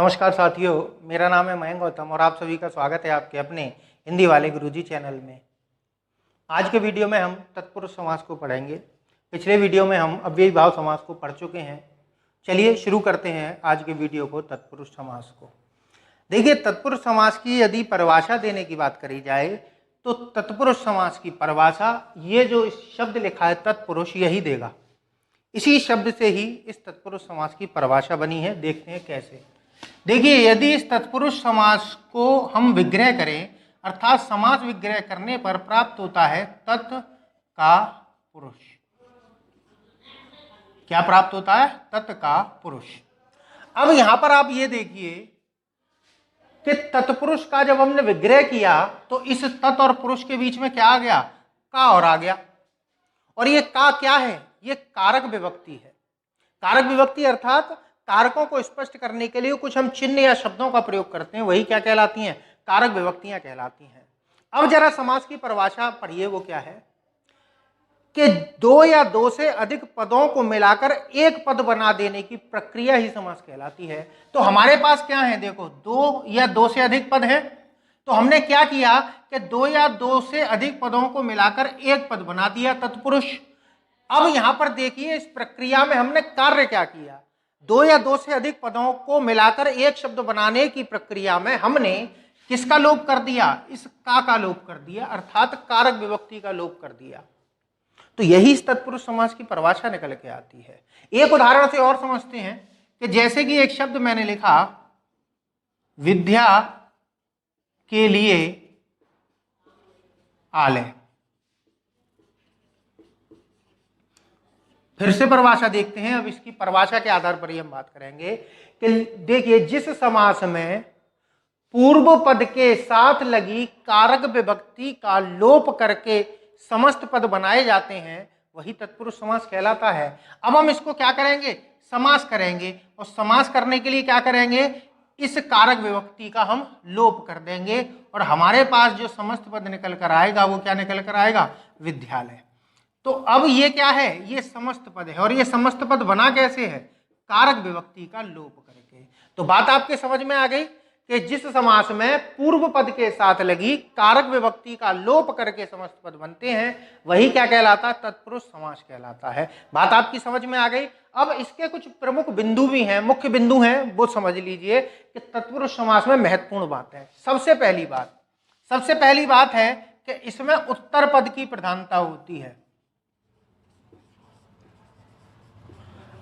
नमस्कार साथियों, मेरा नाम है मयंक गौतम और आप सभी का स्वागत है आपके अपने हिंदी वाले गुरुजी चैनल में। आज के वीडियो में हम तत्पुरुष समास को पढ़ेंगे। पिछले वीडियो में हम अव्ययी भाव समास को पढ़ चुके हैं। चलिए शुरू करते हैं आज के वीडियो को तत्पुरुष समास को। देखिए, तत्पुरुष समास की यदि परिभाषा देने की बात करी जाए तो तत्पुरुष समास की परिभाषा ये जो शब्द लिखा है तत्पुरुष यही देगा। इसी शब्द से ही इस तत्पुरुष समास की परिभाषा बनी है। देखते हैं कैसे। देखिए, यदि इस तत्पुरुष समास को हम विग्रह करें अर्थात समास विग्रह करने पर प्राप्त होता है तत् का पुरुष। क्या प्राप्त होता है? तत् का पुरुष। अब यहां पर आप ये देखिए कि तत्पुरुष का जब हमने विग्रह किया तो इस तत् और पुरुष के बीच में क्या आ गया? का और आ गया। और ये का क्या है? ये कारक विभक्ति है। कारक विभक्ति अर्थात कारकों को स्पष्ट करने के लिए कुछ हम चिन्ह या शब्दों का प्रयोग करते हैं, वही क्या कहलाती हैं? कारक विभक्तियां कहलाती हैं। अब जरा समास की परिभाषा पढ़िए, वो क्या है कि दो या दो से अधिक पदों को मिलाकर एक पद बना देने की प्रक्रिया ही समास कहलाती है। तो हमारे पास क्या है? देखो, दो या दो से अधिक पद हैं, तो हमने क्या किया कि दो या दो से अधिक पदों को मिलाकर एक पद बना दिया तत्पुरुष। अब यहां पर देखिए, इस प्रक्रिया में हमने कार्य क्या किया? दो या दो से अधिक पदों को मिलाकर एक शब्द बनाने की प्रक्रिया में हमने किसका लोप कर दिया? इस का लोप कर दिया, अर्थात कारक विभक्ति का लोप कर दिया। तो यही इस तत्पुरुष समास की परिभाषा निकल के आती है। एक उदाहरण से और समझते हैं कि जैसे कि एक शब्द मैंने लिखा विद्या के लिए आलय। फिर से परिभाषा देखते हैं। अब इसकी परिभाषा के आधार पर ही हम बात करेंगे कि देखिए, जिस समास में पूर्व पद के साथ लगी कारक विभक्ति का लोप करके समस्त पद बनाए जाते हैं वही तत्पुरुष समास कहलाता है। अब हम इसको क्या करेंगे? समास करेंगे। और समास करने के लिए क्या करेंगे? इस कारक विभक्ति का हम लोप कर देंगे और हमारे पास जो समस्त पद निकल कर आएगा वो क्या निकल कर आएगा? विद्यालय। तो अब ये क्या है? ये समस्त पद है। और ये समस्त पद बना कैसे है? कारक विभक्ति का लोप करके। तो बात आपके समझ में आ गई कि जिस समास में पूर्व पद के साथ लगी कारक विभक्ति का लोप करके समस्त पद बनते हैं वही क्या कहलाता है? तत्पुरुष समास कहलाता है। बात आपकी समझ में आ गई। अब इसके कुछ प्रमुख बिंदु भी हैं, मुख्य बिंदु हैं, वो समझ लीजिए कि तत्पुरुष समास में महत्वपूर्ण बात है। सबसे पहली बात है कि इसमें उत्तर पद की प्रधानता होती है।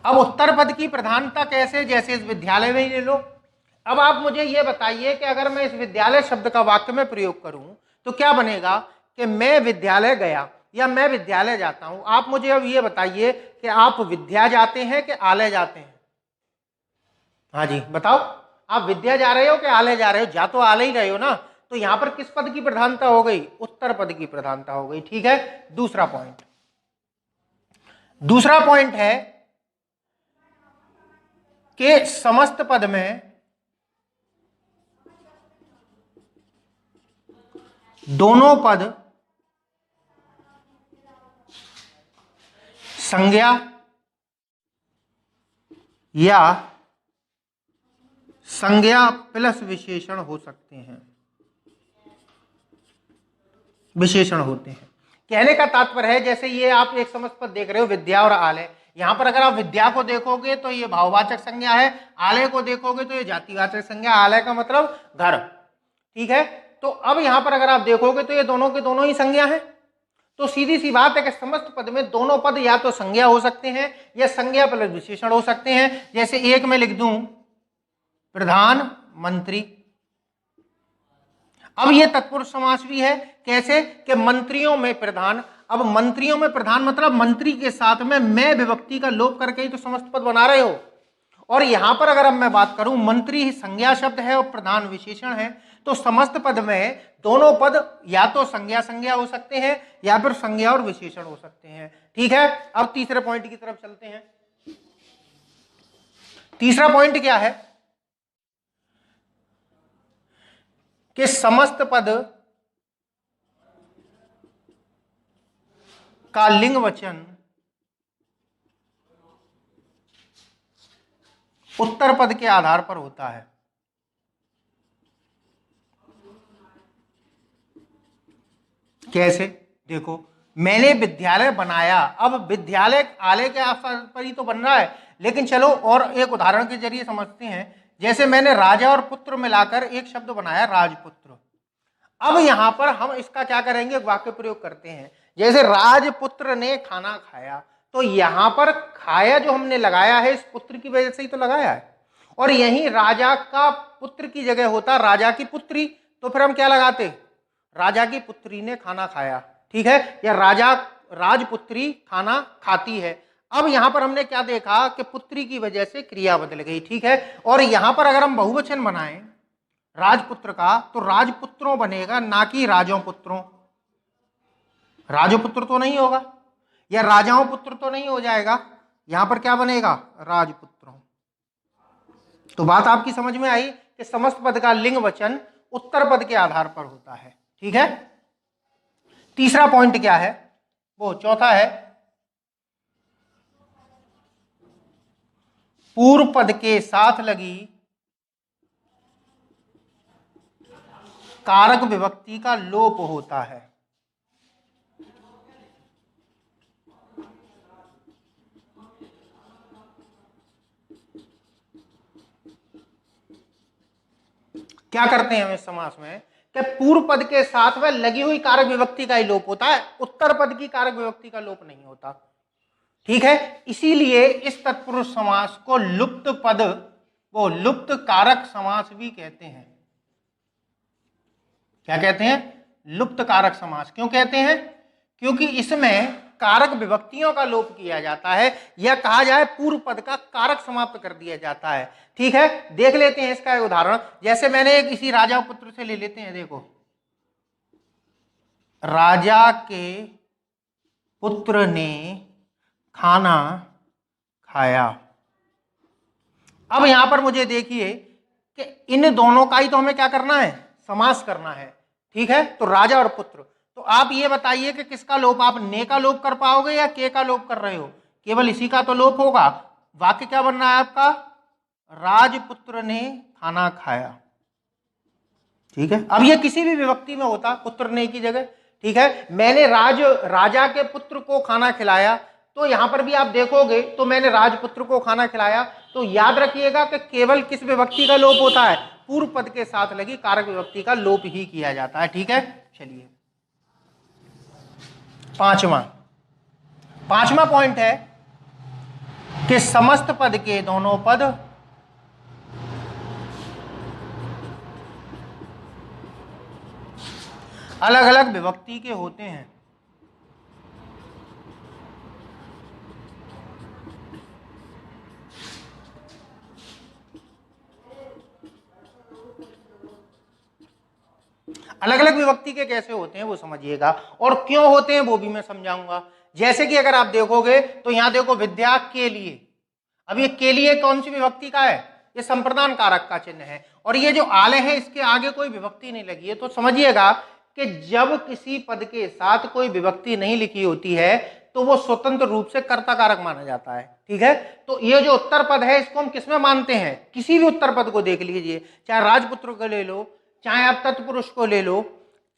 अब उत्तर पद की प्रधानता कैसे? जैसे इस विद्यालय में ही ले लो। अब आप मुझे यह बताइए कि अगर मैं इस विद्यालय शब्द का वाक्य में प्रयोग करूं तो क्या बनेगा कि मैं विद्यालय गया या मैं विद्यालय जाता हूं। आप मुझे अब यह बताइए कि आप विद्या जाते हैं कि आलय जाते हैं? हाँ जी, बताओ, आप विद्या जा रहे हो कि आलय जा रहे हो? जा तो आलय ही रहे हो ना। तो यहां पर किस पद की प्रधानता हो गई? उत्तर पद की प्रधानता हो गई। ठीक है। दूसरा पॉइंट है कि समस्त पद में दोनों पद संज्ञा या संज्ञा प्लस विशेषण हो सकते हैं, विशेषण होते हैं। कहने का तात्पर्य है, जैसे ये आप एक समस्त पद देख रहे हो विद्या और आलय। यहां पर अगर आप विद्या को देखोगे तो ये भाववाचक संज्ञा है, आलय को देखोगे तो ये जातिवाचक संज्ञा। आलय का मतलब घर। ठीक है। तो अब यहां पर अगर आप देखोगे तो ये दोनों के दोनों ही संज्ञा है। तो सीधी सी बात है कि समस्त पद में दोनों पद या तो संज्ञा हो सकते हैं या संज्ञा प्लस विशेषण हो सकते हैं। जैसे एक में लिख दूं प्रधानमंत्री। अब ये तत्पुरुष समास भी है। कैसे? कि मंत्रियों में प्रधान। अब मंत्रियों में प्रधान मतलब मंत्री के साथ में मैं विभक्ति का लोप करके ही तो समस्त पद बना रहे हो। और यहां पर अगर अब मैं बात करूं, मंत्री ही संज्ञा शब्द है और प्रधान विशेषण है, तो समस्त पद में दोनों पद या तो संज्ञा हो सकते हैं या फिर संज्ञा और विशेषण हो सकते हैं। ठीक है। अब तीसरे पॉइंट की तरफ चलते हैं। तीसरा पॉइंट क्या है कि समस्त पद का लिंग वचन उत्तर पद के आधार पर होता है। कैसे? देखो, मैंने विद्यालय बनाया, अब विद्यालय आले के आसपास पर ही तो बन रहा है, लेकिन चलो और एक उदाहरण के जरिए समझते हैं। जैसे मैंने राजा और पुत्र मिलाकर एक शब्द बनाया, राजपुत्र। अब यहां पर हम इसका क्या करेंगे, वाक्य प्रयोग करते हैं। जैसे राजपुत्र ने खाना खाया, तो यहां पर खाया जो हमने लगाया है इस पुत्र की वजह से ही तो लगाया है, और यहीं राजा का पुत्र की जगह होता राजा की पुत्री, तो फिर हम क्या लगाते, राजा की पुत्री ने खाना खाया, ठीक है, या राजा राजपुत्री खाना खाती है। अब यहां पर हमने क्या देखा कि पुत्री की वजह से क्रिया बदल गई, ठीक है। और यहां पर अगर हम बहुवचन बनाएं राजपुत्र का, तो राजपुत्रों बनेगा, ना कि राजों पुत्रों। राजो पुत्र तो नहीं होगा, या राजाओं पुत्र तो नहीं हो जाएगा, यहां पर क्या बनेगा, राजपुत्रों। तो बात आपकी समझ में आई कि समस्त पद का लिंग वचन उत्तर पद के आधार पर होता है, ठीक है। तीसरा पॉइंट क्या है, वो चौथा है, पूर्व पद के साथ लगी कारक विभक्ति का लोप होता है। क्या करते हैं हम इस समास में कि पूर्व पद के साथ में लगी हुई कारक विभक्ति का ही लोप होता है, उत्तर पद की कारक विभक्ति का लोप नहीं होता, ठीक है। इसीलिए इस तत्पुरुष समास को लुप्त पद, वो लुप्त कारक समास भी कहते हैं। क्या कहते हैं, लुप्त कारक समास। क्यों कहते हैं, क्योंकि इसमें कारक विभक्तियों का लोप किया जाता है, या कहा जाए पूर्व पद का कारक समाप्त कर दिया जाता है, ठीक है। देख लेते हैं इसका एक उदाहरण। जैसे मैंने एक इसी राजा पुत्र से ले लेते हैं, देखो, राजा के पुत्र ने खाना खाया। अब यहां पर मुझे देखिए कि इन दोनों का ही तो हमें क्या करना है, समास करना है, ठीक है। तो राजा और पुत्र, तो आप ये बताइए कि किसका लोप, आप ने का लोप कर पाओगे या के का लोप कर रहे हो, केवल इसी का तो लोप होगा। वाक्य क्या बन रहा है आपका, राजपुत्र ने खाना खाया, ठीक है। अब ये किसी भी विभक्ति में होता, पुत्र ने की जगह, ठीक है। मैंने राजा के पुत्र को खाना खिलाया, तो यहां पर भी आप देखोगे तो मैंने राजपुत्र को खाना खिलाया, तो याद रखिएगा कि केवल किस विभक्ति का लोप होता है, पूर्व पद के साथ लगी कारक विभक्ति का लोप ही किया जाता है, ठीक है। चलिए, पांचवा पॉइंट है कि समस्त पद के दोनों पद अलग अलग विभक्ति के होते हैं। अलग अलग विभक्ति के कैसे होते हैं वो समझिएगा, और क्यों होते हैं वो भी मैं समझाऊंगा। जैसे कि अगर आप देखोगे तो यहां देखो, विद्या के लिए, अब ये के लिए कौन सी विभक्ति का है, ये संप्रदान कारक का चिन्ह है, और ये जो आले हैं इसके आगे कोई विभक्ति नहीं लगी है। तो समझिएगा कि जब किसी पद के साथ कोई विभक्ति नहीं लिखी होती है तो वो स्वतंत्र रूप से कर्ता कारक माना जाता है, ठीक है। तो ये जो उत्तर पद है इसको हम किसमें मानते हैं, किसी भी उत्तर पद को देख लीजिए, चाहे राजपुत्र को ले लो, चाहे आप तत्पुरुष को ले लो,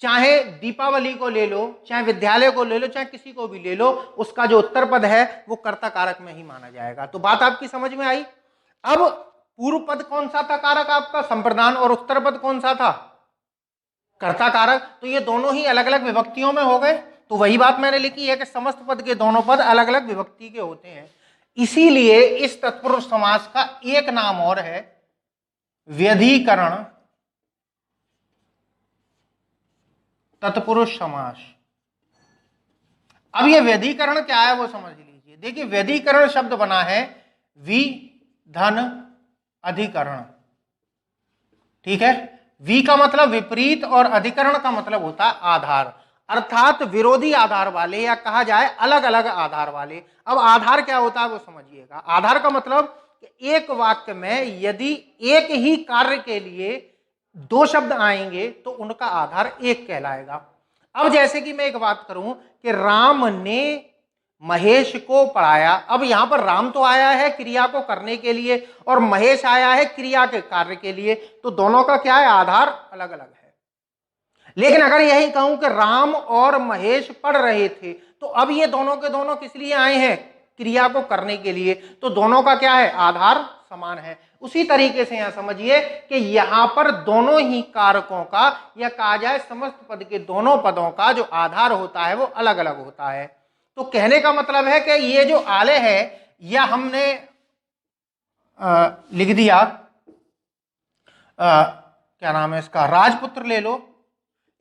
चाहे दीपावली को ले लो, चाहे विद्यालय को ले लो, चाहे किसी को भी ले लो, उसका जो उत्तर पद है वो कर्ता कारक में ही माना जाएगा। तो बात आपकी समझ में आई। अब पूर्व पद कौन सा था कारक आपका, संप्रदान, और उत्तर पद कौन सा था, कर्ता कारक। तो ये दोनों ही अलग अलग विभक्तियों में हो गए। तो वही बात मैंने लिखी है कि समस्त पद के दोनों पद अलग अलग विभक्ति के होते हैं। इसीलिए इस तत्पुरुष समास का एक नाम और है व्यधिकरण तत्पुरुष समास। अब ये व्यधिकरण क्या है वो समझ लीजिए। देखिए, व्यधिकरण शब्द बना है वि धन अधिकरण, ठीक है। वि का मतलब विपरीत और अधिकरण का मतलब होता है आधार, अर्थात विरोधी आधार वाले, या कहा जाए अलग अलग आधार वाले। अब आधार क्या होता है वो समझिएगा। आधार का मतलब एक वाक्य में यदि एक ही कार्य के लिए दो शब्द आएंगे तो उनका आधार एक कहलाएगा। अब जैसे कि मैं एक बात करूं कि राम ने महेश को पढ़ाया, अब यहां पर राम तो आया है क्रिया को करने के लिए और महेश आया है क्रिया के कार्य के लिए, तो दोनों का क्या है, आधार अलग अलग है। लेकिन अगर यही कहूं कि राम और महेश पढ़ रहे थे, तो अब ये दोनों के दोनों किस लिए आए हैं? क्रिया को करने के लिए। तो दोनों का क्या है? आधार समान है। उसी तरीके से यहां समझिए कि यहां पर दोनों ही कारकों का, या कहा जाए समस्त पद के दोनों पदों का जो आधार होता है वो अलग अलग होता है। तो कहने का मतलब है कि ये जो आले है, या हमने लिख दिया क्या नाम है इसका, राजपुत्र ले लो,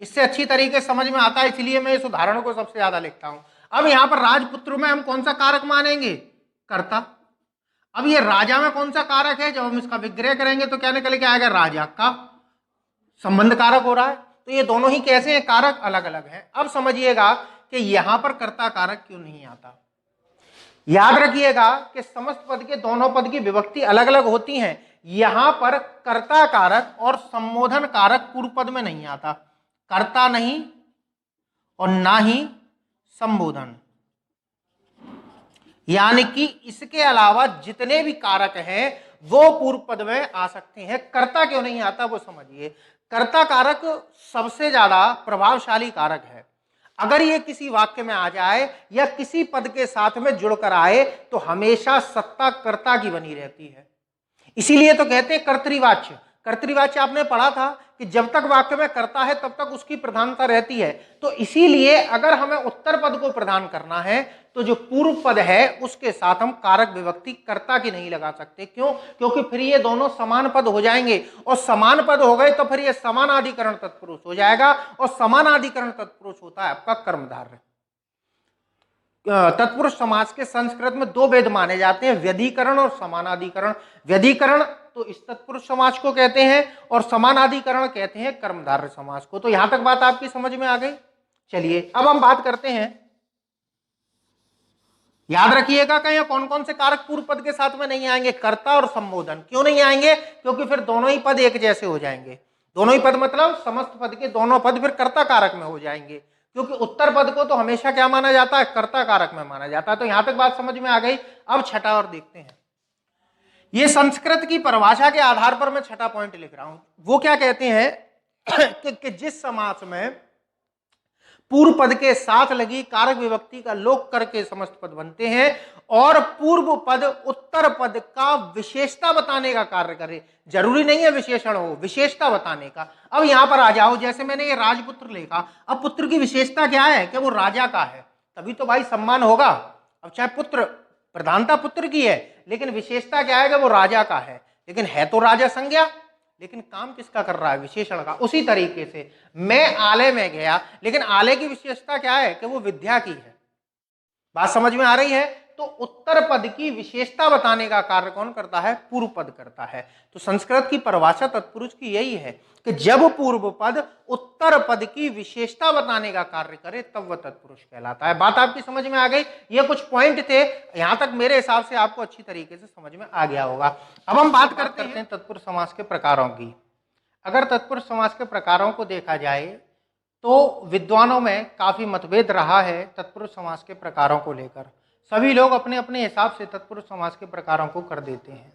इससे अच्छी तरीके से समझ में आता है, इसलिए मैं इस उदाहरण को सबसे ज्यादा लिखता हूं। अब यहां पर राजपुत्र में हम कौन सा कारक मानेंगे? कर्ता। अब ये राजा में कौन सा कारक है? जब हम इसका विग्रह करेंगे तो क्या निकल के आएगा? राजा का संबंध कारक हो रहा है। तो ये दोनों ही कैसे हैं? कारक अलग अलग हैं। अब समझिएगा कि यहां पर कर्ता कारक क्यों नहीं आता। याद रखिएगा कि समस्त पद के दोनों पद की विभक्ति अलग अलग होती हैं। यहां पर कर्ता कारक और संबोधन कारक पूर्व पद में नहीं आता, कर्ता नहीं और ना ही संबोधन, यानी कि इसके अलावा जितने भी कारक हैं वो पूर्व पद में आ सकते हैं। कर्ता क्यों नहीं आता वो समझिए। कर्ता कारक सबसे ज्यादा प्रभावशाली कारक है। अगर ये किसी वाक्य में आ जाए या किसी पद के साथ में जुड़कर आए तो हमेशा सत्ता कर्ता की बनी रहती है। इसीलिए तो कहते हैं कर्तृवाच्य। कर्तृवाच्य आपने पढ़ा था कि जब तक वाक्य में कर्ता है तब तक उसकी प्रधानता रहती है। तो इसीलिए अगर हमें उत्तर पद को प्रदान करना है तो जो पूर्व पद है उसके साथ हम कारक विभक्ति कर्ता की नहीं लगा सकते। क्यों? क्योंकि फिर ये दोनों समान पद हो जाएंगे, और समान पद हो गए तो फिर ये समानाधिकरण तत्पुरुष हो जाएगा, और समानाधिकरण तत्पुरुष होता है आपका कर्मधारय। तत्पुरुष समास के संस्कृत में दो भेद माने जाते हैं, व्यधिकरण और समानाधिकरण। व्यधिकरण तो इस तत्पुरुष समास को कहते हैं और समानाधिकरण कहते हैं कर्मधारय समास को। तो यहां तक बात आपकी समझ में आ गई। चलिए अब हम बात करते हैं, याद रखिएगा कहीं कौन कौन से कारक पूर्व पद के साथ में नहीं आएंगे? कर्ता और संबोधन। क्यों नहीं आएंगे? क्योंकि फिर दोनों ही पद एक जैसे हो जाएंगे। दोनों ही पद मतलब समस्त पद के दोनों पद फिर कर्ता कारक में हो जाएंगे, क्योंकि उत्तर पद को तो हमेशा क्या माना जाता है? कर्ता कारक में माना जाता है। तो यहां तक बात समझ में आ गई। अब छठा और देखते हैं। ये संस्कृत की परिभाषा के आधार पर मैं छठा पॉइंट लिख रहा हूं। वो क्या कहते हैं कि जिस समास में पूर्व पद के साथ लगी कारक विभक्ति का लोप करके समस्त पद बनते हैं और पूर्व पद उत्तर पद का विशेषता बताने का कार्य करे। जरूरी नहीं है विशेषण हो, विशेषता बताने का। अब यहां पर आ जाओ, जैसे मैंने ये राजपुत्र लिखा। अब पुत्र की विशेषता क्या है? कि वो राजा का है, तभी तो भाई सम्मान होगा। अब चाहे पुत्र, प्रधानता पुत्र की है, लेकिन विशेषता क्या है? कि वो राजा का है। लेकिन है तो राजा संज्ञा, लेकिन काम किसका कर रहा है? विशेषण का। उसी तरीके से मैं आले में गया, लेकिन आले की विशेषता क्या है? कि वो विद्या की है। बात समझ में आ रही है? तो उत्तर पद की विशेषता बताने का कार्य कौन करता है? पूर्व पद करता है। तो संस्कृत की परिभाषा तत्पुरुष की यही है कि जब पूर्व पद उत्तर पद की विशेषता बताने का कार्य करे तब वह तत्पुरुष कहलाता है। बात आपकी समझ में आ गई। ये कुछ पॉइंट थे, यहां तक मेरे हिसाब से आपको अच्छी तरीके से समझ में आ गया होगा। अब हम बात करते हैं तत्पुरुष समास के प्रकारों की। अगर तत्पुरुष समास के प्रकारों को देखा जाए तो विद्वानों में काफी मतभेद रहा है तत्पुरुष समास के प्रकारों को लेकर। सभी लोग अपने अपने हिसाब से तत्पुरुष समास के प्रकारों को कर देते हैं।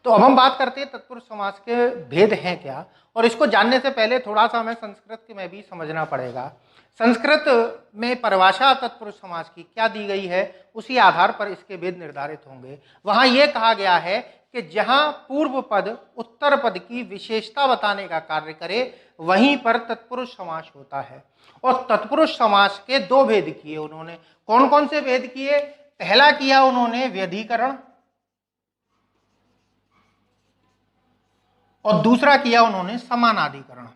तो अब हम बात करते हैं तत्पुरुष समास के भेद हैं क्या, और इसको जानने से पहले थोड़ा सा हमें संस्कृत में भी समझना पड़ेगा। संस्कृत में परिभाषा तत्पुरुष समास की क्या दी गई है, उसी आधार पर इसके भेद निर्धारित होंगे। वहां यह कहा गया है कि जहां पूर्व पद उत्तर पद की विशेषता बताने का कार्य करे वहीं पर तत्पुरुष समास होता है। और तत्पुरुष समास के दो भेद किए उन्होंने। कौन कौन से भेद किए? पहला किया उन्होंने व्यधिकरण, और दूसरा किया उन्होंने समानाधिकरण।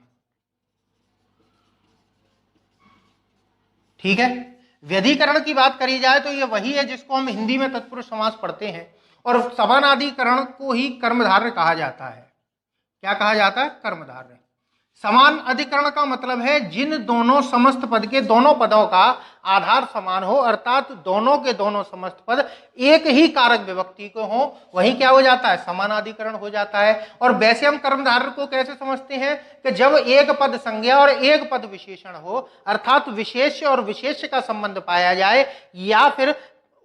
ठीक है, व्यधिकरण की बात करी जाए तो ये वही है जिसको हम हिंदी में तत्पुरुष समास पढ़ते हैं, और समानाधिकरण को ही कर्मधारय कहा जाता है। क्या कहा जाता है? कर्मधारय। समान अधिकरण का मतलब है जिन दोनों समस्त पद के दोनों पदों का आधार समान हो, अर्थात दोनों के दोनों समस्त पद एक ही कारक विभक्ति को हो, वही क्या हो जाता है? समानाधिकरण हो जाता है। और वैसे हम कर्मधारय को कैसे समझते हैं? कि जब एक पद संज्ञा और एक पद विशेषण हो, अर्थात विशेष्य और विशेष्य का संबंध पाया जाए या फिर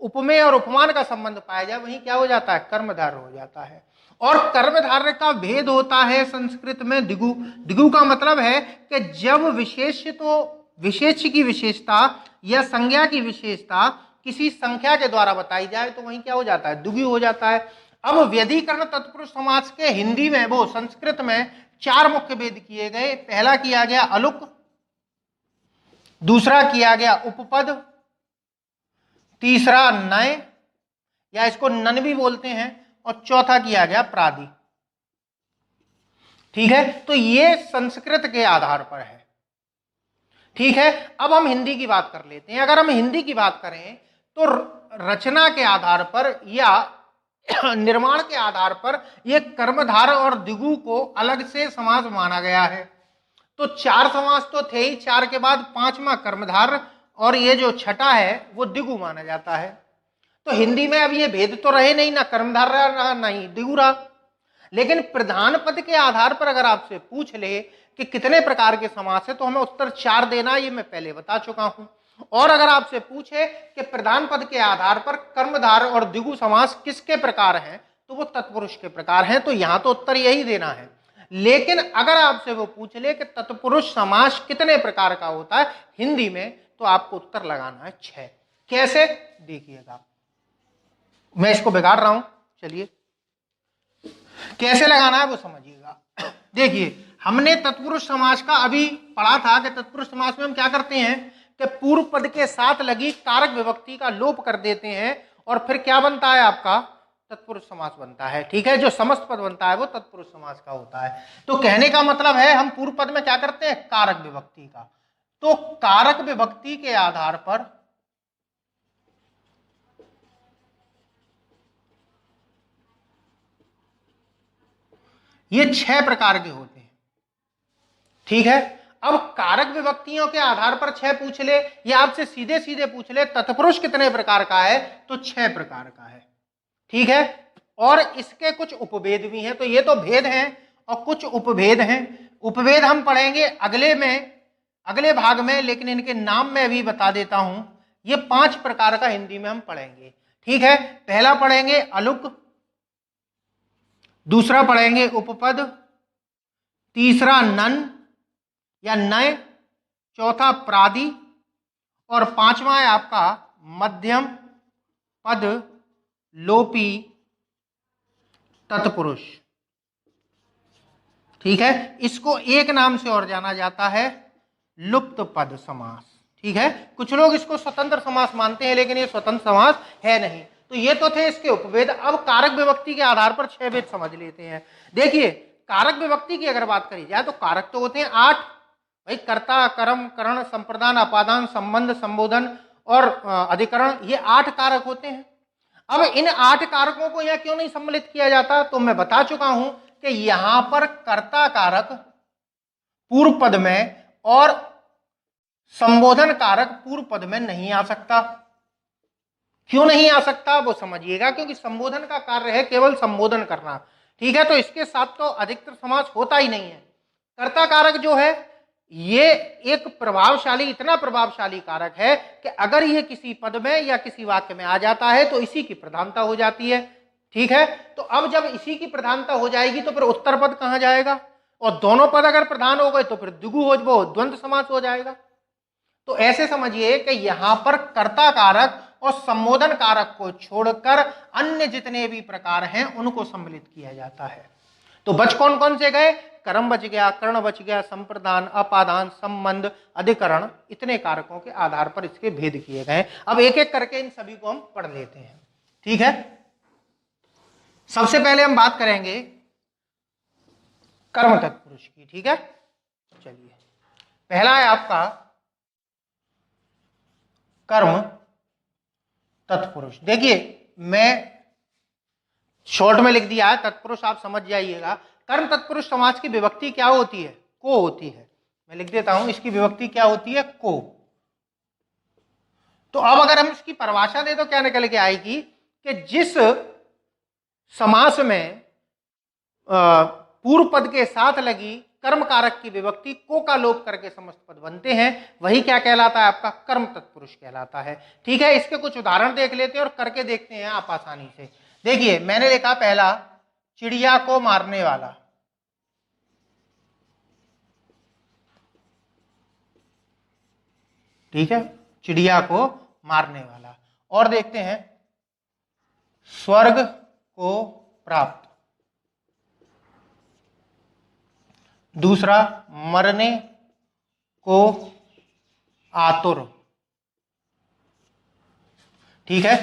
उपमेय और उपमान का संबंध पाया जाए, वही क्या हो जाता है? कर्मधारय हो जाता है। और कर्मधारय का भेद होता है संस्कृत में दिगु। दिगु का मतलब है कि जब विशेष की विशेषता या संज्ञा की विशेषता किसी संख्या के द्वारा बताई जाए तो वहीं क्या हो जाता है, द्विगु हो जाता है। अब व्यधिकरण तत्पुरुष समास के हिंदी में वो संस्कृत में 4 मुख्य भेद किए गए। पहला किया गया अलुक, दूसरा किया गया उपपद, तीसरा नय या इसको नन भी बोलते हैं, और चौथा किया गया प्रादि। ठीक है, तो ये संस्कृत के आधार पर है। ठीक है, अब हम हिंदी की बात कर लेते हैं। अगर हम हिंदी की बात करें तो रचना के आधार पर या निर्माण के आधार पर ये कर्मधार और दिगु को अलग से समास माना गया है। तो 4 समास तो थे ही, 4 के बाद 5वां कर्मधार और ये जो छठा है वो दिगु माना जाता है। तो हिंदी में अब ये भेद तो रहे नहीं, ना कर्मधार रहा ना ही दिगु रहा। लेकिन प्रधान पद के आधार पर अगर आपसे पूछ ले कि कितने प्रकार के समास है तो हमें उत्तर 4 देना, ये मैं पहले बता चुका हूं। और अगर आपसे पूछे कि प्रधान पद के आधार पर कर्मधार और द्विगु समास किसके प्रकार हैं तो वो तत्पुरुष के प्रकार हैं, तो यहां तो उत्तर यही देना है। लेकिन अगर आपसे वो पूछ ले कि तत्पुरुष समास कितने प्रकार का होता है हिंदी में, तो आपको उत्तर लगाना है 6। कैसे, देखिएगा, मैं इसको बिगाड़ रहा हूं, चलिए कैसे लगाना है वो समझिएगा। देखिए, हमने तत्पुरुष समास का अभी पढ़ा था कि तत्पुरुष समास में हम क्या करते हैं कि पूर्व पद के साथ लगी कारक विभक्ति का लोप कर देते हैं और फिर क्या बनता है आपका तत्पुरुष समास बनता है। ठीक है, जो समस्त पद बनता है वो तत्पुरुष समास का होता है। तो कहने का मतलब है हम पूर्व पद में क्या करते हैं, कारक विभक्ति का। तो कारक विभक्ति के आधार पर ये 6 प्रकार के होते हैं। ठीक है, अब कारक विभक्तियों के आधार पर 6 पूछ ले या आपसे सीधे सीधे पूछ ले तत्पुरुष कितने प्रकार का है तो 6 प्रकार का है। ठीक है, और इसके कुछ उपभेद भी हैं। तो ये तो भेद हैं और कुछ उपभेद हैं। उपभेद हम पढ़ेंगे अगले भाग में, लेकिन इनके नाम मैं अभी बता देता हूं। ये 5 प्रकार का हिंदी में हम पढ़ेंगे। ठीक है, पहला पढ़ेंगे अलुक, दूसरा पढ़ेंगे उपपद, तीसरा नन या नय, चौथा प्रादि और 5वां है आपका मध्यम पद लोपी तत्पुरुष। ठीक है, इसको एक नाम से और जाना जाता है लुप्त पद समास। ठीक है, कुछ लोग इसको स्वतंत्र समास मानते हैं लेकिन ये स्वतंत्र समास है नहीं। तो ये तो थे इसके उपभेद। अब कारक विभक्ति के आधार पर 6 भेद समझ लेते हैं। देखिए, कारक विभक्ति की अगर बात करी जाए तो कारक तो होते हैं 8 भाई, कर्ता, कर्म, करण, संप्रदान, अपादान, संबंध, संबोधन और अधिकरण, ये 8 कारक होते हैं। अब इन 8 कारकों को यहां क्यों नहीं सम्मिलित किया जाता, तो मैं बता चुका हूं कि यहां पर कर्ता कारक पूर्व पद में और संबोधन कारक पूर्व पद में नहीं आ सकता। क्यों नहीं आ सकता वो समझिएगा, क्योंकि संबोधन का कार्य है केवल संबोधन करना। ठीक है, तो इसके साथ तो अधिकतर समास होता ही नहीं है। कर्ता कारक जो है ये एक प्रभावशाली, इतना प्रभावशाली कारक है कि अगर ये किसी पद में या किसी वाक्य में आ जाता है तो इसी की प्रधानता हो जाती है। ठीक है, तो अब जब इसी की प्रधानता हो जाएगी तो फिर उत्तर पद कहां जाएगा, और दोनों पद अगर प्रधान हो गए तो फिर द्विगु हो, वो द्वंद्व समास हो जाएगा। तो ऐसे समझिए कि यहां पर कर्ता कारक और संबोधन कारक को छोड़कर अन्य जितने भी प्रकार हैं उनको सम्मिलित किया जाता है। तो बच कौन कौन से गए, कर्म बच गया, कर्ण बच गया, संप्रदान, अपादान, संबंध, अधिकरण, इतने कारकों के आधार पर इसके भेद किए गए। अब एक एक करके इन सभी को हम पढ़ लेते हैं। ठीक है, सबसे पहले हम बात करेंगे कर्म तत्पुरुष की। ठीक है, चलिए, पहला है आपका कर्म तत्पुरुष। देखिए, मैं शॉर्ट में लिख दिया है, तत्पुरुष आप समझ जाइएगा। कर्म तत्पुरुष समास की विभक्ति क्या होती है, को होती है। मैं लिख देता हूं, इसकी विभक्ति क्या होती है, को। तो अब अगर हम इसकी परिभाषा दे तो क्या निकल के आएगी कि जिस समास में पूर्व पद के साथ लगी कर्म कारक की विभक्ति को का लोप करके समस्त पद बनते हैं, वही क्या कहलाता है, आपका कर्म तत्पुरुष कहलाता है। ठीक है, इसके कुछ उदाहरण देख लेते हैं और करके देखते हैं आप आसानी से। देखिए, मैंने लिखा पहला चिड़िया को मारने वाला। ठीक है, चिड़िया को मारने वाला। और देखते हैं, स्वर्ग को प्राप्त। दूसरा, मरने को आतुर। ठीक है,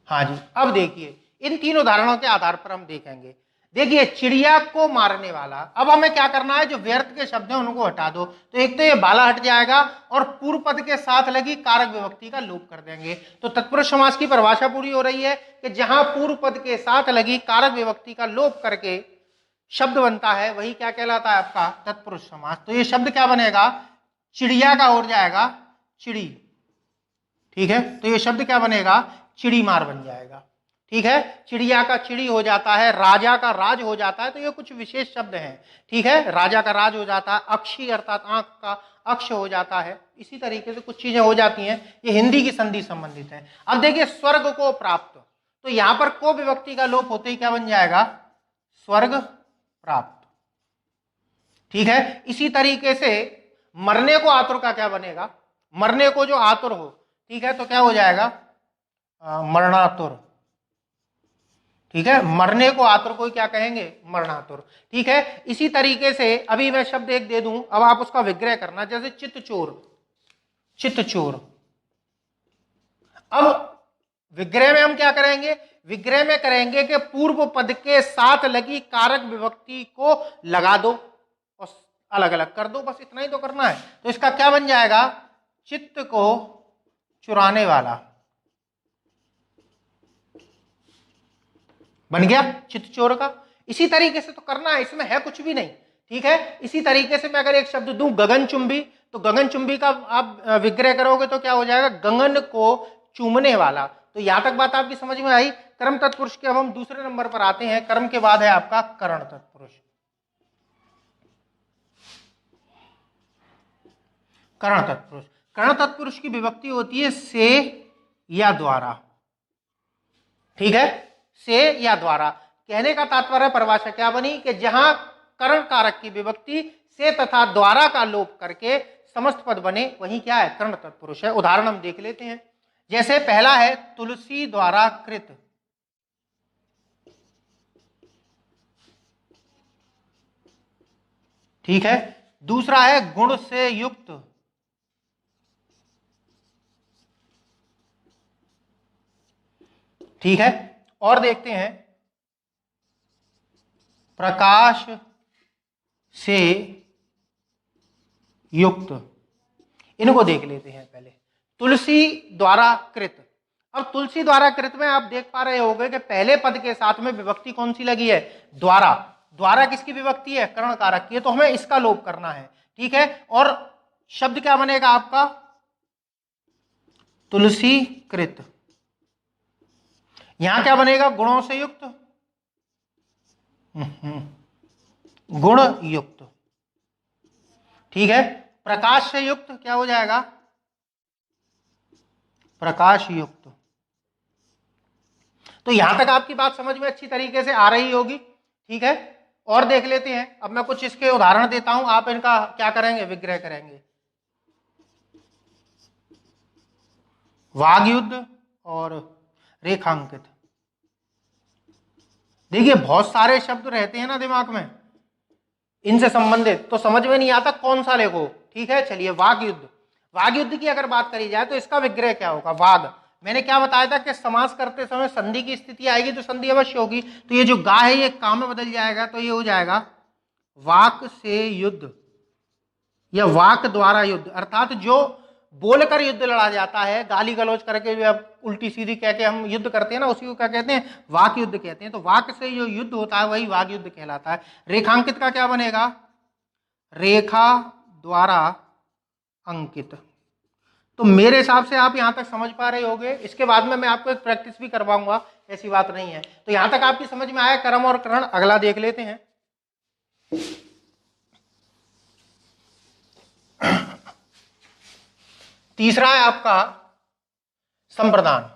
हाँ जी। अब देखिए, इन तीन उदाहरणों के आधार पर हम देखेंगे। देखिए, चिड़िया को मारने वाला, अब हमें क्या करना है, जो व्यर्थ के शब्द हैं उनको हटा दो। तो एक तो ये बाला हट जाएगा और पूर्व पद के साथ लगी कारक विभक्ति का लोप कर देंगे। तो तत्पुरुष समास की परिभाषा पूरी हो रही है कि जहां पूर्व पद के साथ लगी कारक विभक्ति का लोप करके शब्द बनता है, वही क्या कहलाता है आपका तत्पुरुष समास। तो ये शब्द क्या बनेगा, चिड़िया का हो जाएगा चिड़ी। ठीक है, तो ये शब्द क्या बनेगा, चिड़ी मार बन जाएगा। ठीक है, चिड़िया का चिड़ी हो जाता है, राजा का राज हो जाता है। तो ये कुछ विशेष शब्द हैं। ठीक है, राजा का राज हो जाता है, अक्षी अर्थात आंख का अक्ष हो जाता है। इसी तरीके से कुछ चीजें हो जाती हैं, ये हिंदी की संधि संबंधित है। अब देखिए, स्वर्ग को प्राप्त, तो यहां पर को विभक्ति का लोप होते ही क्या बन जाएगा, स्वर्ग प्राप्त। ठीक है, इसी तरीके से मरने को आतुर का क्या बनेगा, मरने को जो आतुर हो, ठीक है, तो क्या हो जाएगा, मरणातुर। ठीक है, मरने को आतुर को क्या कहेंगे, मरणातुर। ठीक है, इसी तरीके से अभी मैं शब्द एक दे दूं, अब आप उसका विग्रह करना, जैसे चित्तचोर, चित्तचोर। अब विग्रह में हम क्या करेंगे, विग्रह में करेंगे कि पूर्व पद के साथ लगी कारक विभक्ति को लगा दो और अलग अलग कर दो, बस इतना ही तो करना है। तो इसका क्या बन जाएगा, चित्त को चुराने वाला बन गया चित्तचोर का। इसी तरीके से तो करना है, इसमें है कुछ भी नहीं। ठीक है, इसी तरीके से मैं अगर एक शब्द दूं गगनचुंबी, तो गगनचुंबी का आप विग्रह करोगे तो क्या हो जाएगा, गगन को चूमने वाला। तो यहां तक बात आपकी समझ में आई। कर्म तत्पुरुष के अब हम दूसरे नंबर पर आते हैं। कर्म के बाद है आपका करण तत्पुरुष। करण तत्पुरुष, करण तत्पुरुष की विभक्ति होती है से या द्वारा। ठीक है, से या द्वारा। कहने का तात्पर्य परिभाषा क्या बनी कि जहां करण कारक की विभक्ति से तथा द्वारा का लोप करके समस्त पद बने, वही क्या है, करण तत्पुरुष है। उदाहरण हम देख लेते हैं। जैसे पहला है तुलसी द्वारा कृत। ठीक है, दूसरा है गुण से युक्त। ठीक है, और देखते हैं प्रकाश से युक्त। इनको देख लेते हैं पहले। तुलसी द्वारा कृत। अब तुलसी द्वारा कृत में आप देख पा रहे होंगे कि पहले पद के साथ में विभक्ति कौन सी लगी है, द्वारा। द्वारा किसकी विभक्ति है, करण कारक की है, तो हमें इसका लोप करना है। ठीक है, और शब्द क्या बनेगा आपका, तुलसी कृत। यहां क्या बनेगा, गुणों से युक्त, गुण युक्त। ठीक है, प्रकाश से युक्त क्या हो जाएगा, प्रकाश युक्त। तो यहां तक आपकी बात समझ में अच्छी तरीके से आ रही होगी। ठीक है, और देख लेते हैं। अब मैं कुछ इसके उदाहरण देता हूं, आप इनका क्या करेंगे, विग्रह करेंगे। वाग युद्ध और रेखांकित। देखिए, बहुत सारे शब्द रहते हैं ना दिमाग में इनसे संबंधित, तो समझ में नहीं आता कौन सा लेगो। ठीक है, चलिए, वाग युद्ध। वाग युद्ध की अगर बात करी जाए तो इसका विग्रह क्या होगा, वाग। मैंने क्या बताया था कि समास करते समय संधि की स्थिति आएगी तो संधि अवश्य होगी। तो ये जो गा है ये का में बदल जाएगा, तो ये हो जाएगा वाक से युद्ध या वाक द्वारा युद्ध। अर्थात जो बोलकर युद्ध लड़ा जाता है, गाली गलौज करके जो उल्टी सीधी कह के हम युद्ध करते हैं ना, उसी को क्या कहते हैं, वाक युद्ध कहते हैं। तो वाक से जो युद्ध होता है वही वाक युद्ध कहलाता है। रेखांकित का क्या बनेगा, रेखा द्वारा अंकित। तो मेरे हिसाब से आप यहां तक समझ पा रहे होंगे। इसके बाद में मैं आपको एक प्रैक्टिस भी करवाऊंगा, ऐसी बात नहीं है। तो यहां तक आपकी समझ में आया कर्म और करण। अगला देख लेते हैं। तीसरा है आपका संप्रदान।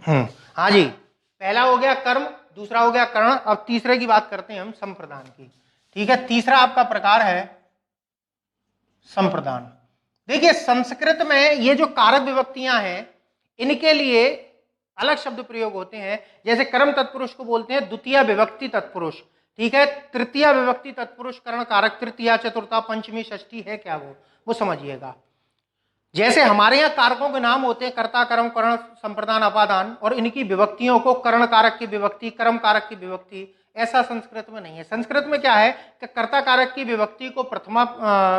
हाँ जी, पहला हो गया कर्म, दूसरा हो गया करण। अब तीसरे की बात करते हैं हम, संप्रदान की। ठीक है, तीसरा आपका प्रकार है संप्रदान। देखिए संस्कृत में ये जो कारक विभक्तियां हैं इनके लिए अलग शब्द प्रयोग होते हैं। जैसे कर्म तत्पुरुष को बोलते हैं द्वितीय विभक्ति तत्पुरुष। ठीक है, तृतीय विभक्ति तत्पुरुष करण कारक, तृतीया चतुर्था पंचमी षष्ठी है क्या वो समझिएगा। जैसे हमारे यहाँ कारकों के नाम होते हैं कर्ता, कर्म, करण, संप्रदान, अपादान, और इनकी विभक्तियों को करण कारक की विभक्ति, कर्म कारक की विभक्ति, ऐसा संस्कृत में नहीं है। संस्कृत में क्या है कि कर्ता कारक की विभक्ति को प्रथमा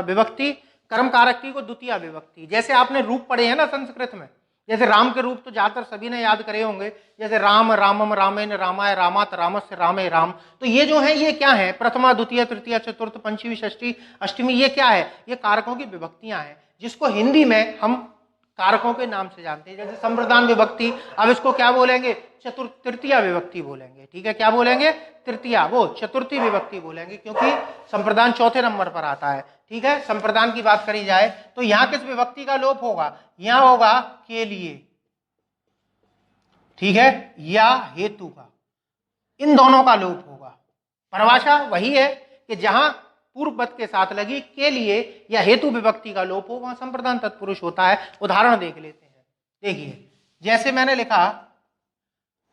विभक्ति, कर्म कारक की को द्वितीय विभक्ति। जैसे आपने रूप पढ़े हैं ना संस्कृत में, जैसे राम के रूप तो ज्यादातर सभी ने याद करे होंगे, जैसे राम, रामम, रामेन, रामाय, रामात, रामस्य, रामे, राम। तो ये जो है ये क्या है, प्रथमा, द्वितीय, तृतीय, चतुर्थ, पंचमी, षष्ठी, अष्टमी, ये क्या है, ये कारकों की विभक्तियां हैं, जिसको हिंदी में हम कारकों के नाम से जानते हैं। जैसे संप्रदान विभक्ति, अब इसको क्या बोलेंगे, तृतीय विभक्ति बोलेंगे। ठीक है, क्या बोलेंगे, तृतीय, वो चतुर्थी विभक्ति बोलेंगे, क्योंकि संप्रदान चौथे नंबर पर आता है। ठीक है, संप्रदान की बात करी जाए तो यहां किस विभक्ति का लोप होगा, यहां होगा के लिए। ठीक है, या हेतु का, इन दोनों का लोप होगा। परिभाषा वही है कि जहां पूर्व पद के साथ लगी के लिए या हेतु विभक्ति का लोप हो, वहां संप्रदान तत्पुरुष होता है। उदाहरण देख लेते हैं। देखिए, जैसे मैंने लिखा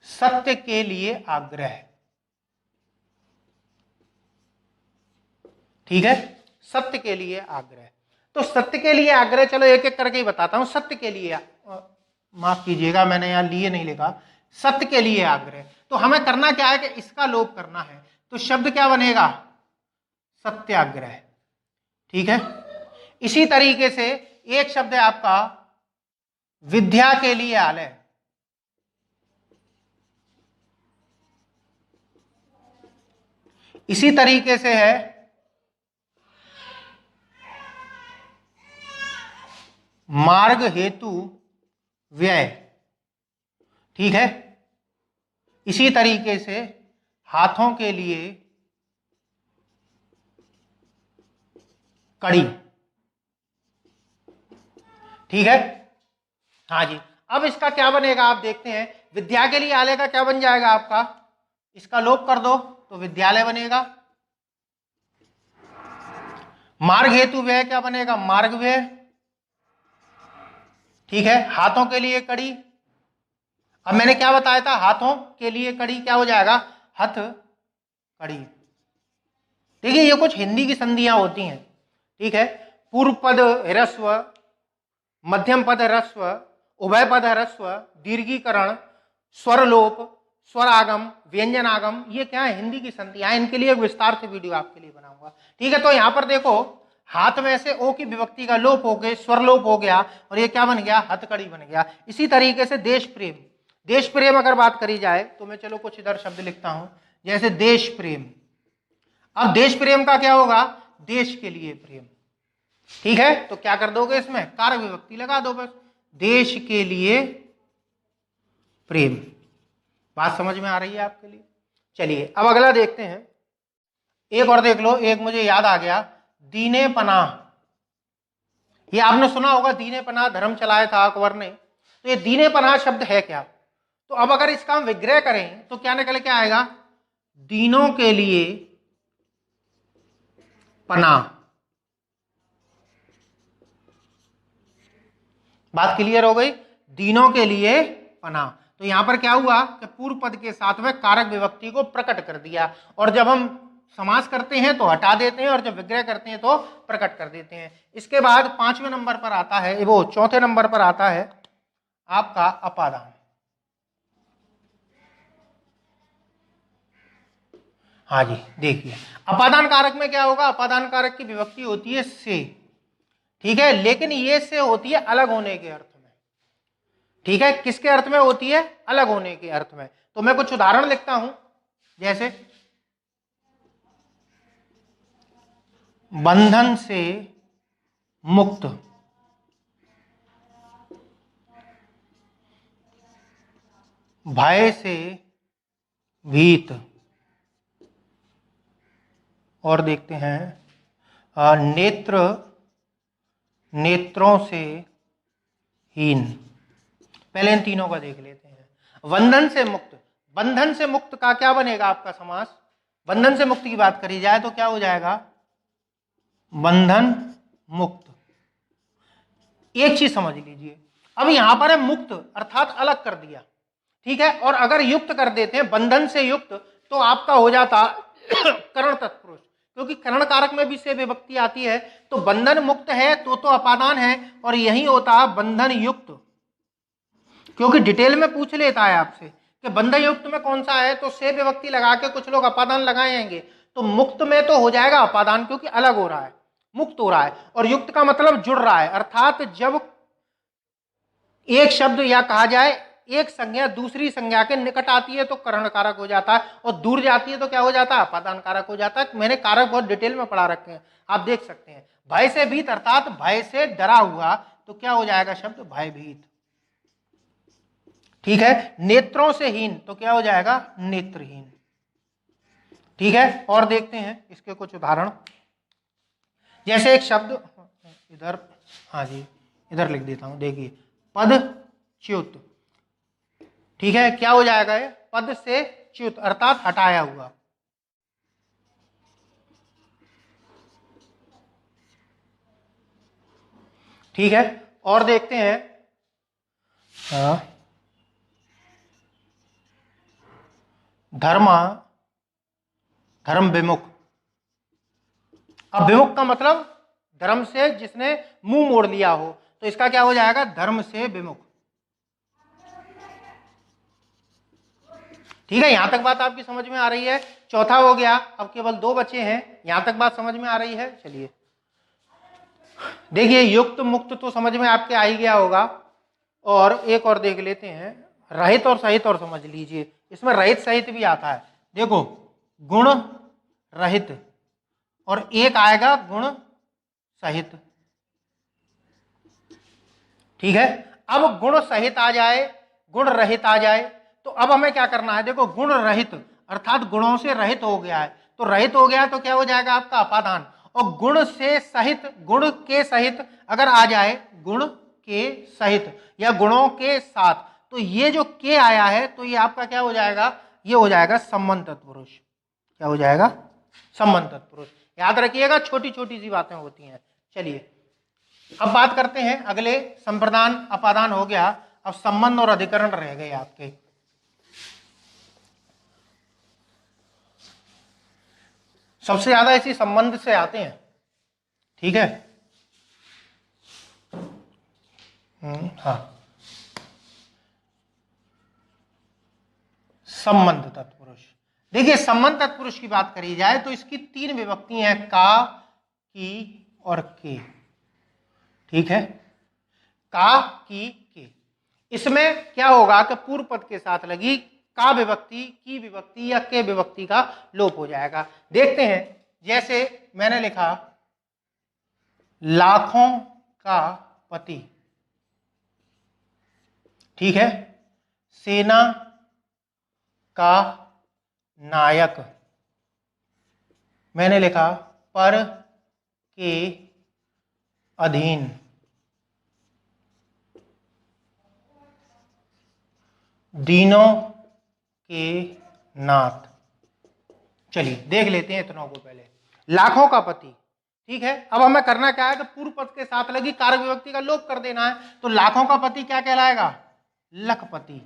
सत्य के लिए आग्रह। ठीक है, सत्य के लिए आग्रह। तो सत्य के लिए आग्रह, चलो एक एक करके ही बताता हूं। सत्य के लिए, माफ कीजिएगा मैंने यहां लिए नहीं लिखा, सत्य के लिए आग्रह। तो हमें करना क्या है कि इसका लोप करना है। तो शब्द क्या बनेगा, सत्याग्रह। ठीक है, इसी तरीके से एक शब्द है आपका विद्या के लिए आलय। इसी तरीके से है मार्ग हेतु व्यय। ठीक है, इसी तरीके से हाथों के लिए कड़ी। ठीक है, हाँ जी। अब इसका क्या बनेगा आप देखते हैं, विद्या के लिए आलय का क्या बन जाएगा आपका, इसका लोप कर दो तो विद्यालय बनेगा। मार्ग हेतु व्यय क्या बनेगा, मार्ग व्यय। ठीक है, हाथों के लिए कड़ी, अब मैंने क्या बताया था, हाथों के लिए कड़ी क्या हो जाएगा, हथ कड़ी। देखिए ये कुछ हिंदी की संधियां होती हैं। ठीक है, पूर्व पद ह्रस्व, मध्यम पद ह्रस्व, उभय पद ह्रस्व, दीर्घीकरण, स्वरलोप, स्वर आगम, व्यंजन आगम, ये क्या है, हिंदी की संधियां। इनके लिए एक विस्तार से वीडियो आपके लिए बनाऊंगा। ठीक है, तो यहां पर देखो हाथ में से ओ की विभक्ति का लोप हो गया, स्वर लोप हो गया, और ये क्या बन गया, हथकड़ी बन गया। इसी तरीके से देश प्रेम, देश प्रेम अगर बात करी जाए तो मैं चलो कुछ इधर शब्द लिखता हूं, जैसे देश प्रेम। अब देश प्रेम का क्या होगा, देश के लिए प्रेम। ठीक है, तो क्या कर दोगे, इसमें कारक विभक्ति लगा दो बस, देश के लिए प्रेम। बात समझ में आ रही है आपके लिए। चलिए अब अगला देखते हैं, एक और देख लो, एक मुझे याद आ गया, दीने पनाह। ये आपने सुना होगा, दीने पनाह धर्म चलाया था अकबर ने। तो ये दीने पनाह शब्द है क्या, तो अब अगर इसका हम विग्रह करें तो क्या निकल के आएगा, दीनों के लिए पनाह। बात क्लियर हो गई, दीनों के लिए पनाह। तो यहां पर क्या हुआ कि पूर्व पद के साथ में कारक विभक्ति को प्रकट कर दिया, और जब हम समास करते हैं तो हटा देते हैं, और जब विग्रह करते हैं तो प्रकट कर देते हैं। इसके बाद 5वें नंबर पर आता है, वो 4थे नंबर पर आता है आपका अपादान। हाँ जी, देखिए अपादान कारक में क्या होगा, अपादान कारक की विभक्ति होती है से। ठीक है, लेकिन ये से होती है अलग होने के अर्थ में। ठीक है, किसके अर्थ में होती है, अलग होने के अर्थ में। तो मैं कुछ उदाहरण लिखता हूं, जैसे बंधन से मुक्त, भय से भीत, और देखते हैं नेत्र नेत्रों से हीन। पहले इन तीनों का देख लेते हैं। बंधन से मुक्त, बंधन से मुक्त का क्या बनेगा आपका समास? बंधन से मुक्त की बात करी जाए तो क्या हो जाएगा? बंधन मुक्त। एक चीज समझ लीजिए, अब यहां पर है मुक्त अर्थात अलग कर दिया, ठीक है, और अगर युक्त कर देते हैं बंधन से युक्त तो आपका हो जाता करण तत्पुरुष, क्योंकि करण कारक में भी से विभक्ति आती है, तो बंधन मुक्त है तो अपादान है, और यही होता बंधन युक्त, क्योंकि डिटेल में पूछ लेता है आपसे कि बंधन युक्त में कौन सा है, तो से विभक्ति लगा के कुछ लोग अपादान लगाएंगे, तो मुक्त में तो हो जाएगा अपादान, क्योंकि अलग हो रहा है, मुक्त हो रहा है, और युक्त का मतलब जुड़ रहा है, अर्थात जब एक शब्द या कहा जाए एक संज्ञा दूसरी संज्ञा के निकट आती है तो करण कारक हो जाता है, और दूर जाती है तो क्या हो जाता है? अपादान कारक हो जाता है। मैंने कारक बहुत डिटेल में पढ़ा रखे हैं, आप देख सकते हैं। भय से भीत अर्थात भय से डरा हुआ, तो क्या हो जाएगा शब्द? भयभीत, ठीक है। नेत्रों से हीन तो क्या हो जाएगा? नेत्रहीन, ठीक है। और देखते हैं इसके कुछ उदाहरण, जैसे एक शब्द इधर, हाँ जी इधर लिख देता हूं, देखिए पदच्युत, ठीक है, क्या हो जाएगा ये? पद से च्युत अर्थात हटाया हुआ, ठीक है। और देखते हैं धर्मा, धर्म विमुख। अब विमुख का मतलब धर्म से जिसने मुंह मोड़ लिया हो, तो इसका क्या हो जाएगा? धर्म से विमुख, ठीक है। यहां तक बात आपकी समझ में आ रही है? चौथा हो गया, अब केवल 2 बचे हैं, यहां तक बात समझ में आ रही है? चलिए देखिए, युक्त मुक्त तो समझ में आपके आ ही गया होगा, और एक और देख लेते हैं, रहित और सहित, और समझ लीजिए इसमें रहित सहित भी आता है। देखो गुण रहित और एक आएगा गुण सहित, ठीक है। अब गुण सहित आ जाए, गुण रहित आ जाए, तो अब हमें क्या करना है? देखो गुण रहित अर्थात गुणों से रहित हो गया है, तो रहित हो गया तो क्या हो जाएगा आपका? अपादान। और गुण से सहित, गुण के सहित अगर आ जाए, गुण के सहित या गुणों के साथ, तो ये जो के आया है तो ये आपका क्या हो जाएगा? ये हो जाएगा संबंध तत्पुरुष। क्या हो जाएगा? संबंध तत्पुरुष। याद रखिएगा, छोटी छोटी सी बातें होती हैं। चलिए अब बात करते हैं अगले, संप्रदान अपादान हो गया, अब संबंध और अधिकरण रह गए आपके। सबसे ज्यादा इसी संबंध से आते हैं, ठीक है। हाँ, संबंध तत्पुरुष। देखिए संबंध तत्पुरुष की बात करी जाए तो इसकी 3 विभक्ति हैं, का, की और के, ठीक है। का, की, के। इसमें क्या होगा कि पूर्व पद के साथ लगी का विभक्ति, की विभक्ति या के विभक्ति का लोप हो जाएगा। देखते हैं, जैसे मैंने लिखा लाखों का पति, ठीक है, सेना का नायक, मैंने लिखा पर के अधीन, दीनों के नाथ। चलिए देख लेते हैं इतनों को पहले। लाखों का पति, ठीक है। अब हमें करना क्या है कि पूर्व पद के साथ लगी कारक विभक्ति का लोप कर देना है, तो लाखों का पति क्या कहलाएगा? लखपति,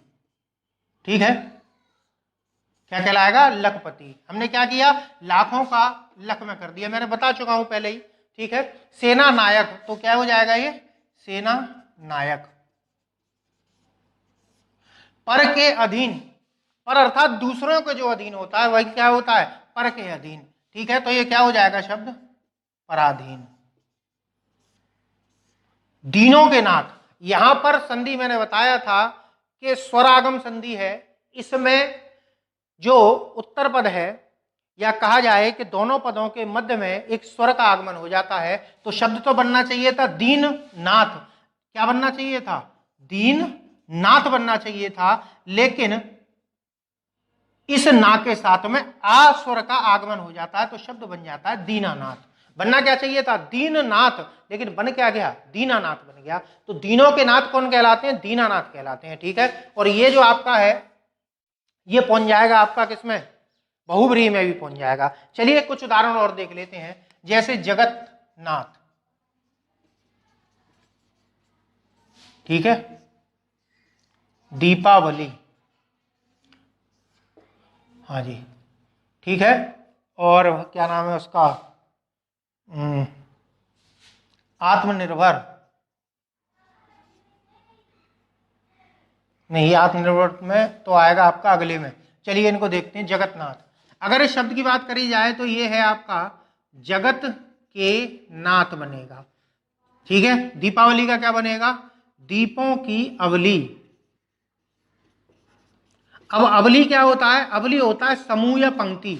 ठीक है। क्या कहलाएगा? लखपति। हमने क्या किया? लाखों का लख में कर दिया, मैंने बता चुका हूं पहले ही, ठीक है। सेना नायक तो क्या हो जाएगा? ये सेना नायक। पर के अधीन, पर अर्थात दूसरों के जो अधीन होता है वही क्या होता है? पर के अधीन, ठीक है। तो ये क्या हो जाएगा शब्द? पराधीन। दीनों के नाथ, यहां पर संधि मैंने बताया था कि स्वरागम संधि है, इसमें जो उत्तर पद है या कहा जाए कि दोनों पदों के मध्य में एक स्वर का आगमन हो जाता है, तो शब्द तो बनना चाहिए था दीन नाथ। क्या बनना चाहिए था? दीन नाथ बनना चाहिए था, लेकिन इस ना के साथ में आ स्वर का आगमन हो जाता है तो शब्द बन जाता है दीनानाथ। बनना क्या चाहिए था? दीननाथ, लेकिन बन क्या गया? दीनानाथ बन गया। तो दीनों के नाथ कौन कहलाते हैं? दीनानाथ कहलाते हैं। ठीक है, और ये जो आपका है ये पहुंच जाएगा आपका किसमें? बहुव्रीहि में भी पहुंच जाएगा। चलिए कुछ उदाहरण और देख लेते हैं, जैसे जगतनाथ। ठीक है, दीपावली, हाँ जी, ठीक है, और क्या नाम है उसका? आत्मनिर्भर, नहीं, आत्मनिर्भर में तो आएगा आपका अगले में। चलिए इनको देखते हैं। जगतनाथ, अगर इस शब्द की बात करी जाए तो ये है आपका जगत के नाथ बनेगा। ठीक है, दीपावली का क्या बनेगा? दीपों की अवली। अब अवली क्या होता है? अवली होता है समूह या पंक्ति।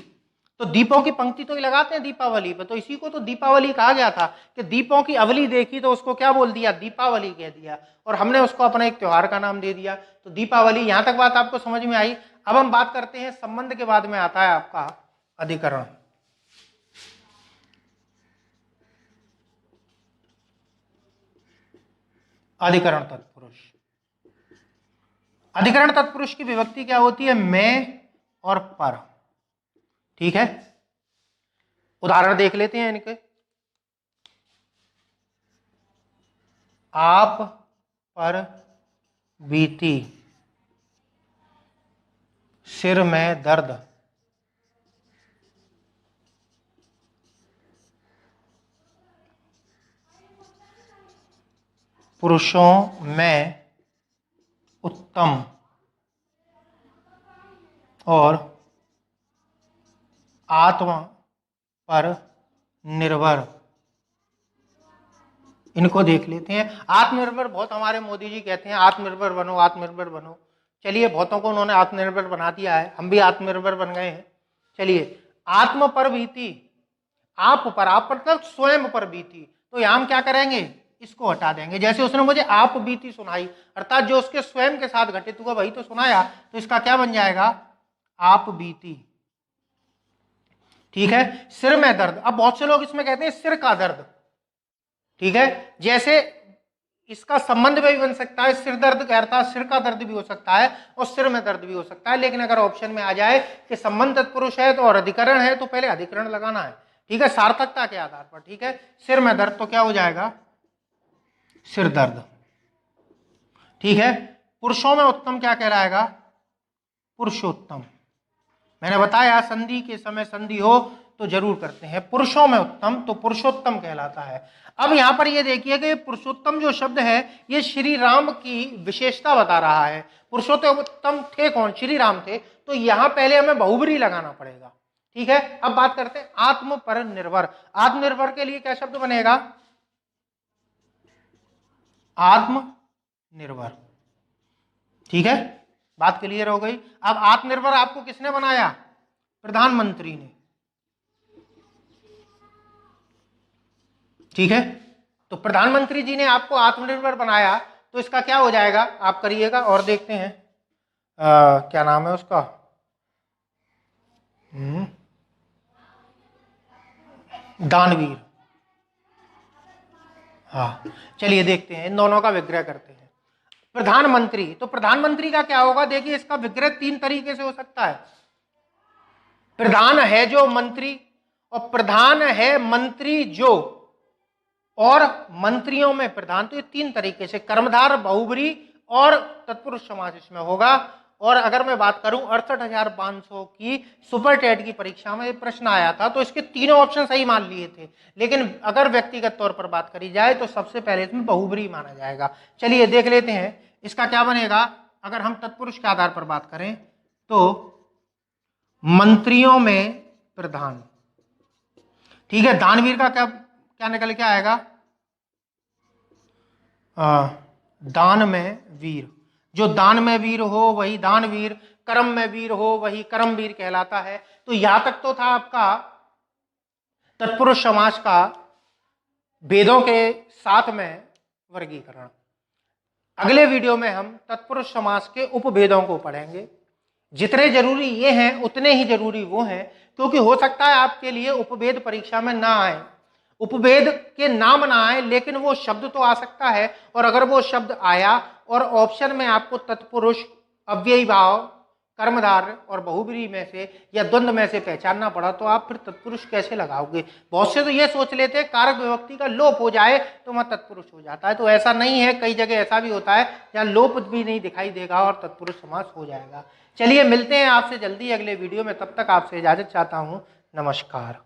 तो दीपों की पंक्ति तो ही लगाते हैं दीपावली पे, तो इसी को तो दीपावली कहा गया था कि दीपों की अवली देखी तो उसको क्या बोल दिया? दीपावली कह दिया, और हमने उसको अपना एक त्योहार का नाम दे दिया, तो दीपावली। यहां तक बात आपको समझ में आई। अब हम बात करते हैं संबंध के बाद में आता है आपका अधिकरण। अधिकरण तत्पुरुष, अधिकरण तत्पुरुष की विभक्ति क्या होती है? मैं और पर। ठीक है, उदाहरण देख लेते हैं इनके। आप पर बीती सिर में दर्द, पुरुषों में उत्तम और आत्मा पर निर्भर। इनको देख लेते हैं। आत्मनिर्भर बहुत हमारे मोदी जी कहते हैं आत्मनिर्भर बनो, आत्मनिर्भर बनो। चलिए बहुतों को उन्होंने आत्मनिर्भर बना दिया है, हम भी आत्मनिर्भर बन गए हैं। चलिए, आत्म पर बीती, आप पर मतलब स्वयं पर बीती, तो यहां हम क्या करेंगे? इसको हटा देंगे। जैसे उसने मुझे आप बीती सुनाई, अर्थात जो उसके स्वयं के साथ घटित हुआ वही तो सुनाया, तो इसका क्या बन जाएगा? आप बीती। ठीक है, सिर में दर्द, अब बहुत से लोग इसमें कहते हैं सिर का दर्द। ठीक है, जैसे इसका संबंध भी बन सकता है, सिर दर्द का अर्थात सिर का दर्द भी हो सकता है और सिर में दर्द भी हो सकता है, लेकिन अगर ऑप्शन में आ जाए कि संबंध तत्पुरुष है तो और अधिकरण है तो पहले अधिकरण लगाना है। ठीक है, सार्थकता के आधार पर। ठीक है, सिर में दर्द तो क्या हो जाएगा? सिर दर्द। ठीक है, पुरुषों में उत्तम क्या कहलाएगा? पुरुषोत्तम। मैंने बताया संधि के समय संधि हो तो जरूर करते हैं। पुरुषों में उत्तम तो पुरुषोत्तम कहलाता है। अब यहां पर ये देखिए कि पुरुषोत्तम जो शब्द है ये श्री राम की विशेषता बता रहा है। पुरुषोत्तम थे कौन? श्री राम थे, तो यहां पहले हमें बहुब्रीहि लगाना पड़ेगा। ठीक है, अब बात करते हैं आत्म पर निर्भर। आत्मनिर्भर के लिए क्या शब्द बनेगा? आत्मनिर्भर। ठीक है, बात क्लियर हो गई। अब आत्मनिर्भर आपको किसने बनाया? प्रधानमंत्री ने। ठीक है, तो प्रधानमंत्री जी ने आपको आत्मनिर्भर बनाया, तो इसका क्या हो जाएगा? आप करिएगा और देखते हैं क्या नाम है उसका? दानवीर। हाँ, चलिए देखते हैं, इन दोनों का विग्रह करते हैं। प्रधानमंत्री, तो प्रधानमंत्री का क्या होगा? देखिए इसका विग्रह तीन तरीके से हो सकता है। प्रधान है जो मंत्री, और प्रधान है मंत्री जो, और मंत्रियों में प्रधान। तो ये तीन तरीके से कर्मधार, बहुब्रीहि और तत्पुरुष समास इसमें होगा। और अगर मैं बात करूं 68,500 की सुपर टेट की परीक्षा में प्रश्न आया था, तो इसके तीनों ऑप्शन सही मान लिए थे, लेकिन अगर व्यक्तिगत तौर पर बात करी जाए तो सबसे पहले इसमें बहुब्रीहि माना जाएगा। चलिए देख लेते हैं इसका क्या बनेगा। अगर हम तत्पुरुष के आधार पर बात करें तो मंत्रियों में प्रधान। ठीक है, दानवीर का क्या क्या निकल के आएगा? दान में वीर। जो दान में वीर हो वही दानवीर, कर्म में वीर हो वही कर्मवीर कहलाता है। तो यहां तक तो था आपका तत्पुरुष समास का वेदों के साथ में वर्गीकरण। अगले वीडियो में हम तत्पुरुष समास के उपभेदों को पढ़ेंगे। जितने जरूरी ये हैं उतने ही जरूरी वो हैं, क्योंकि हो सकता है आपके लिए उपभेद परीक्षा में ना आए, उपभेद के नाम ना आए लेकिन वो शब्द तो आ सकता है, और अगर वो शब्द आया और ऑप्शन में आपको तत्पुरुष, अव्ययी भाव, कर्मधारय और बहुब्रीहि में से या द्वंद्व में से पहचानना पड़ा तो आप फिर तत्पुरुष कैसे लगाओगे? बहुत से तो ये सोच लेते हैं कारक विभक्ति का लोप हो जाए तो वह तत्पुरुष हो जाता है, तो ऐसा नहीं है। कई जगह ऐसा भी होता है जहाँ लोप भी नहीं दिखाई देगा और तत्पुरुष समास हो जाएगा। चलिए मिलते हैं आपसे जल्दी अगले वीडियो में, तब तक आपसे इजाजत चाहता हूँ। नमस्कार।